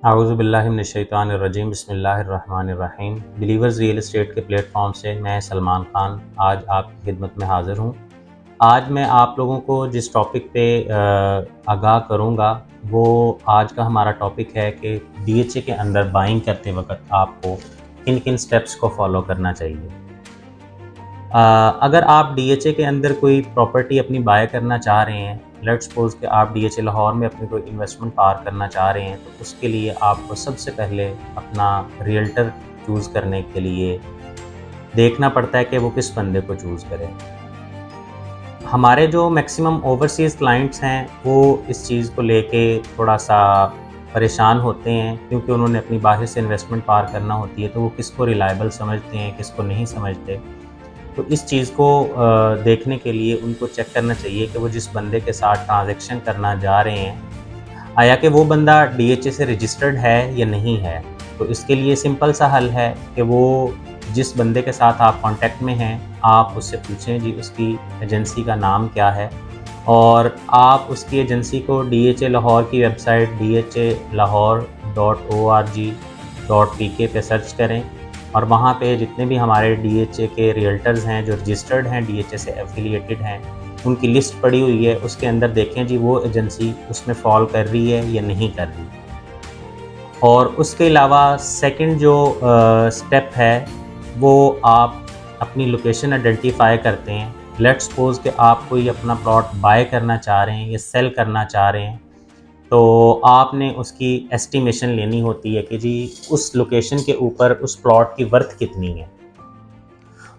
आऊज़ुबिल्लाहि मिनश्शैतानिर्रजीम बिस्मिल्लाहिर्रहमानिर्रहीम। Believers real estate के platform से मैं सलमान ख़ान आज आपकी खिदमत में हाज़िर हूँ। आज मैं आप लोगों को जिस टॉपिक पे आगाह करूँगा वो आज का हमारा टॉपिक है कि डीएचए के अंदर बाइंग करते वक़्त आपको किन किन स्टेप्स को फॉलो करना चाहिए। अगर आप डीएचए के अंदर कोई प्रॉपर्टी अपनी बाय करना चाह रहे हैं, लेट्स सपोज़ कि आप डीएचए लाहौर में अपनी कोई इन्वेस्टमेंट पार करना चाह रहे हैं, तो उसके लिए आपको सबसे पहले अपना रियल्टर चूज़ करने के लिए देखना पड़ता है कि वो किस बंदे को चूज़ करें। हमारे जो मैक्सिमम ओवरसीज़ क्लाइंट्स हैं, वो इस चीज़ को लेके थोड़ा-सा परेशान होते हैं, क्योंकि उन्होंने अपनी बाहर से इन्वेस्टमेंट पार करना होती है, तो वो किसको रिलायबल समझते हैं, किसको नहीं समझते। तो इस चीज़ को देखने के लिए उनको चेक करना चाहिए कि वो जिस बंदे के साथ ट्रांज़ैक्शन करना जा रहे हैं, आया कि वो बंदा डीएचए से रजिस्टर्ड है या नहीं है। तो इसके लिए सिंपल सा हल है कि वो जिस बंदे के साथ आप कॉन्टैक्ट में हैं, आप उससे पूछें जी उसकी एजेंसी का नाम क्या है, और आप उसकी एजेंसी को डीएचए लाहौर की वेबसाइट dhalahore.org.pk पे सर्च करें, और वहाँ पे जितने भी हमारे डीएचए के रियल्टर्स हैं जो रजिस्टर्ड हैं, डीएचए से एफिलिएटेड हैं, उनकी लिस्ट पड़ी हुई है। उसके अंदर देखें जी वो एजेंसी उसमें फ़ॉल कर रही है या नहीं कर रही। और उसके अलावा सेकंड जो स्टेप है वो आप अपनी लोकेशन आइडेंटिफाई करते हैं। लेट्स सपोज़ कि आप कोई अपना प्लॉट बाय करना चाह रहे हैं या सेल करना चाह रहे हैं, तो आपने उसकी एस्टिमेशन लेनी होती है कि जी उस लोकेशन के ऊपर उस प्लॉट की वर्थ कितनी है।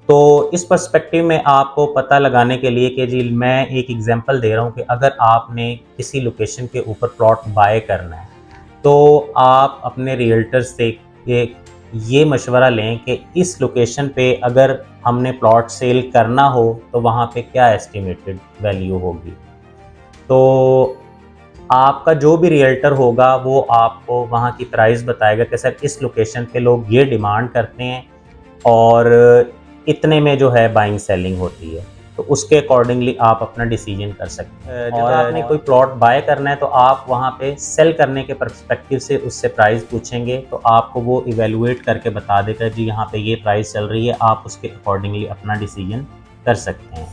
तो इस पर्सपेक्टिव में आपको पता लगाने के लिए कि जी मैं एक एग्जांपल दे रहा हूँ कि अगर आपने किसी लोकेशन के ऊपर प्लॉट बाय करना है, तो आप अपने रियल्टर से ये मशवरा लें कि इस लोकेशन पे अगर हमने प्लॉट सेल करना हो तो वहाँ पे क्या एस्टिमेटेड वैल्यू होगी। तो आपका जो भी रियल्टर होगा वो आपको वहाँ की प्राइस बताएगा कि सर इस लोकेशन पे लोग ये डिमांड करते हैं और इतने में जो है बाइंग सेलिंग होती है, तो उसके अकॉर्डिंगली आप अपना डिसीजन कर सकते हैं। जब आपने कोई प्लॉट बाय करना है तो आप वहाँ पे सेल करने के पर्सपेक्टिव से उससे प्राइस पूछेंगे, तो आपको वो इवेलुएट करके बता देगा जी यहाँ पे ये प्राइस चल रही है, आप उसके अकॉर्डिंगली अपना डिसीजन कर सकते हैं।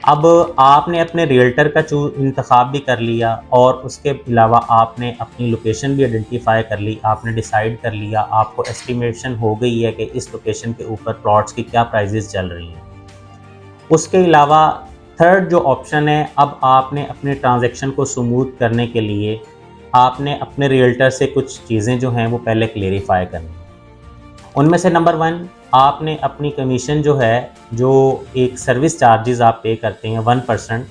अब आपने अपने रियल्टर का इंतखाब भी कर लिया, और उसके अलावा आपने अपनी लोकेशन भी आइडेंटिफाई कर ली, आपने डिसाइड कर लिया, आपको एस्टिमेशन हो गई है कि इस लोकेशन के ऊपर प्लॉट्स की क्या प्राइजेस चल रही हैं। उसके अलावा थर्ड जो ऑप्शन है, अब आपने अपने ट्रांजैक्शन को स्मूथ करने के लिए आपने अपने रियल्टर से कुछ चीज़ें जो हैं वो पहले क्लेरिफाई करनी। उनमें से नंबर 1, आपने अपनी कमीशन जो है, जो एक सर्विस चार्जेस आप पे करते हैं 1%,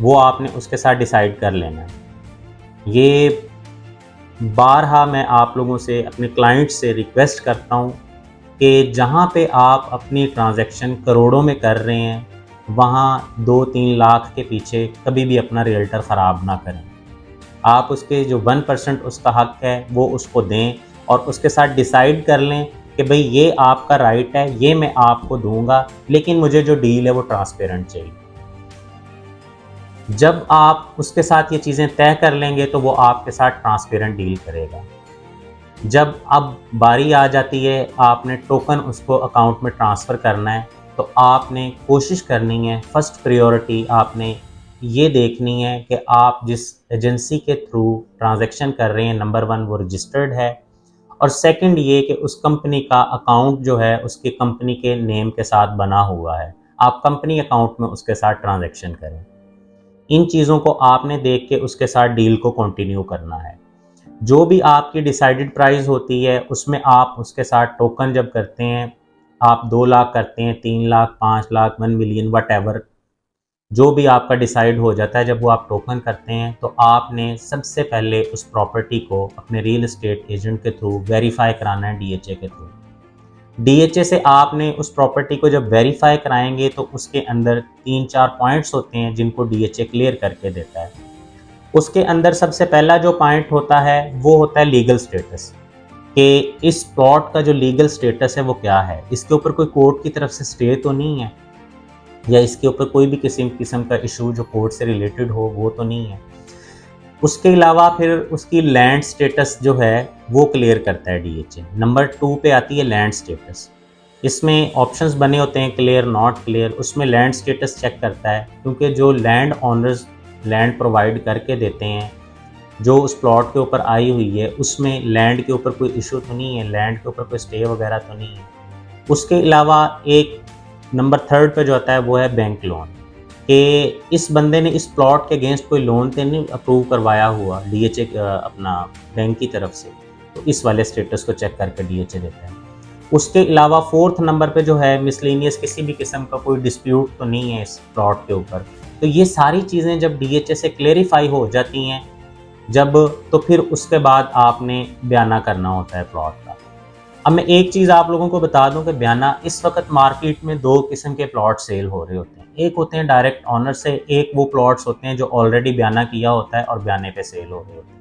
वो आपने उसके साथ डिसाइड कर लेना है। ये बारहा मैं आप लोगों से, अपने क्लाइंट से रिक्वेस्ट करता हूँ कि जहाँ पे आप अपनी ट्रांजैक्शन करोड़ों में कर रहे हैं, वहाँ 2-3 लाख के पीछे कभी भी अपना रियल्टर ख़राब ना करें। आप उसके जो 1% उसका हक है वो उसको दें, और उसके साथ डिसाइड कर लें कि भाई ये आपका राइट है, ये मैं आपको दूंगा, लेकिन मुझे जो डील है वो ट्रांसपेरेंट चाहिए। जब आप उसके साथ ये चीज़ें तय कर लेंगे तो वो आपके साथ ट्रांसपेरेंट डील करेगा। जब अब बारी आ जाती है आपने टोकन उसको अकाउंट में ट्रांसफ़र करना है, तो आपने कोशिश करनी है, फर्स्ट प्रायोरिटी आपने ये देखनी है कि आप जिस एजेंसी के थ्रू ट्रांजैक्शन कर रहे हैं, नंबर 1 वो रजिस्टर्ड है, और सेकंड ये कि उस कंपनी का अकाउंट जो है उसकी कंपनी के नेम के साथ बना हुआ है। आप कंपनी अकाउंट में उसके साथ ट्रांजैक्शन करें। इन चीज़ों को आपने देख के उसके साथ डील को कंटिन्यू करना है। जो भी आपकी डिसाइडेड प्राइस होती है उसमें आप उसके साथ टोकन जब करते हैं, आप 2 लाख करते हैं, 3 लाख, 5 लाख, 1 मिलियन, व्हाटएवर जो भी आपका डिसाइड हो जाता है, जब वो आप टोकन करते हैं तो आपने सबसे पहले उस प्रॉपर्टी को अपने रियल एस्टेट एजेंट के थ्रू वेरीफाई कराना है, डीएचए के थ्रू। डीएचए से आपने उस प्रॉपर्टी को जब वेरीफाई कराएंगे तो उसके अंदर 3-4 पॉइंट्स होते हैं जिनको डीएचए क्लियर करके देता है। उसके अंदर सबसे पहला जो पॉइंट होता है वो होता है लीगल स्टेटस, कि इस प्लॉट का जो लीगल स्टेटस है वो क्या है, इसके ऊपर कोई कोर्ट की तरफ से स्टे तो नहीं है, या इसके ऊपर कोई भी किसी किस्म का इशू जो कोर्ट से रिलेटेड हो वो तो नहीं है। उसके अलावा फिर उसकी लैंड स्टेटस जो है वो क्लियर करता है डीएचए। नंबर 2 पे आती है लैंड स्टेटस। इसमें ऑप्शंस बने होते हैं क्लियर, नॉट क्लियर। उसमें लैंड स्टेटस चेक करता है, क्योंकि जो लैंड ओनर्स लैंड प्रोवाइड करके देते हैं, जो उस प्लॉट के ऊपर आई हुई है, उसमें लैंड के ऊपर कोई इशू तो नहीं है, लैंड के ऊपर कोई स्टे वगैरह तो नहीं है। उसके अलावा एक नंबर 3 पे जो आता है वो है बैंक लोन, कि इस बंदे ने इस प्लॉट के अगेंस्ट कोई लोन तो नहीं अप्रूव करवाया हुआ डीएचए अपना बैंक की तरफ से, तो इस वाले स्टेटस को चेक करके डीएचए देता है। उसके अलावा 4th नंबर पे जो है मिसलेनियस, किसी भी किस्म का कोई डिस्प्यूट तो नहीं है इस प्लॉट के ऊपर। तो ये सारी चीज़ें जब डीएचए से क्लेरिफाई हो जाती हैं जब, तो फिर उसके बाद आपने बयाना करना होता है प्लॉट का। अब मैं एक चीज़ आप लोगों को बता दूं कि बयाना इस वक्त मार्केट में 2 किस्म के प्लॉट सेल हो रहे होते हैं। एक होते हैं डायरेक्ट ऑनर से, एक वो प्लॉट्स होते हैं जो ऑलरेडी बयाना किया होता है और बयाने पे सेल हो रहे होते हैं।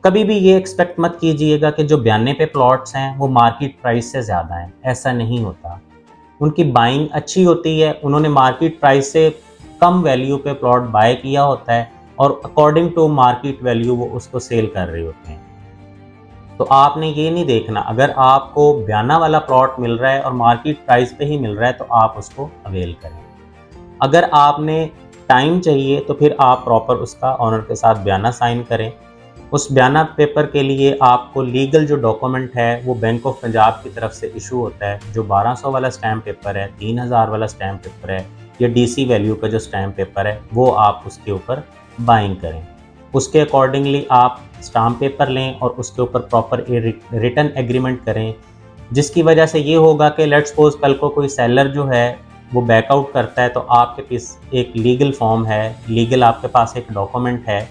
कभी भी ये एक्सपेक्ट मत कीजिएगा कि जो बयाने पे प्लॉट्स हैं वो मार्केट प्राइस से ज़्यादा हैं, ऐसा नहीं होता। उनकी बाइंग अच्छी होती है, उन्होंने मार्केट प्राइस से कम वैल्यू पे प्लॉट बाय किया होता है और अकॉर्डिंग टू मार्केट वैल्यू वो उसको सेल कर रहे होते हैं। तो आपने ये नहीं देखना, अगर आपको बयाना वाला प्लॉट मिल रहा है और मार्केट प्राइस पे ही मिल रहा है तो आप उसको अवेल करें। अगर आपने टाइम चाहिए तो फिर आप प्रॉपर उसका ऑनर के साथ बयाना साइन करें। उस बयाना पेपर के लिए आपको लीगल जो डॉक्यूमेंट है वो बैंक ऑफ पंजाब की तरफ से इशू होता है, जो 1200 वाला स्टैम्प पेपर है, 3000 वाला स्टैम्प पेपर है, या डीसी वैल्यू का जो स्टैम्प पेपर है वो आप उसके ऊपर बाइंग करें। उसके अकॉर्डिंगली आप स्टाम्प पेपर लें और उसके ऊपर प्रॉपर रिटन एग्रीमेंट करें, जिसकी वजह से ये होगा कि लेट्स सपोज कल को कोई सेलर जो है वो बैकआउट करता है तो आपके पास एक लीगल फॉर्म है, लीगल आपके पास एक डॉक्यूमेंट है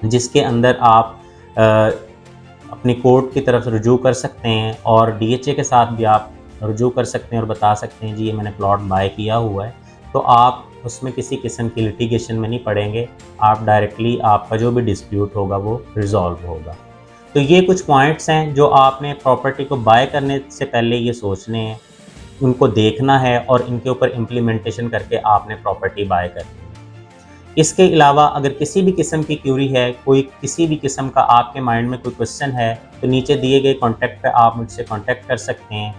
जिसके अंदर आप अपनी कोर्ट की तरफ रुजू कर सकते हैं और डीएचए के साथ भी आप रुजू कर सकते हैं और बता सकते हैं जी ये मैंने प्लॉट बाय किया हुआ है। तो आप उसमें किसी किस्म की लिटिगेशन में नहीं पड़ेंगे, आप डायरेक्टली आपका जो भी डिस्प्यूट होगा वो रिजॉल्व होगा। तो ये कुछ पॉइंट्स हैं जो आपने प्रॉपर्टी को बाय करने से पहले ये सोचने हैं, उनको देखना है और इनके ऊपर इम्प्लीमेंटेशन करके आपने प्रॉपर्टी बाय करनी है। इसके अलावा अगर किसी भी किस्म की क्यूरी है, कोई किसी भी किस्म का आपके माइंड में कोई क्वेश्चन है, तो नीचे दिए गए कॉन्टैक्ट पे आप मुझसे कॉन्टैक्ट कर सकते हैं।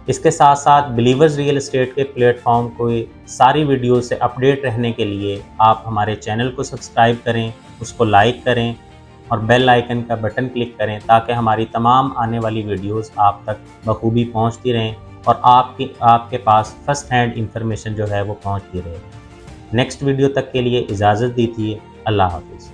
इसके साथ साथ बिलीवर्स रियल एस्टेट के प्लेटफॉर्म को सारी वीडियो से अपडेट रहने के लिए आप हमारे चैनल को सब्सक्राइब करें, उसको लाइक करें और बेल आइकन का बटन क्लिक करें ताकि हमारी तमाम आने वाली वीडियोस आप तक बखूबी पहुंचती रहें और आपके पास फर्स्ट हैंड इंफॉर्मेशन जो है वो पहुंचती रहे। नेक्स्ट वीडियो तक के लिए इजाज़त दीजिए। अल्लाह हाफ़िज़।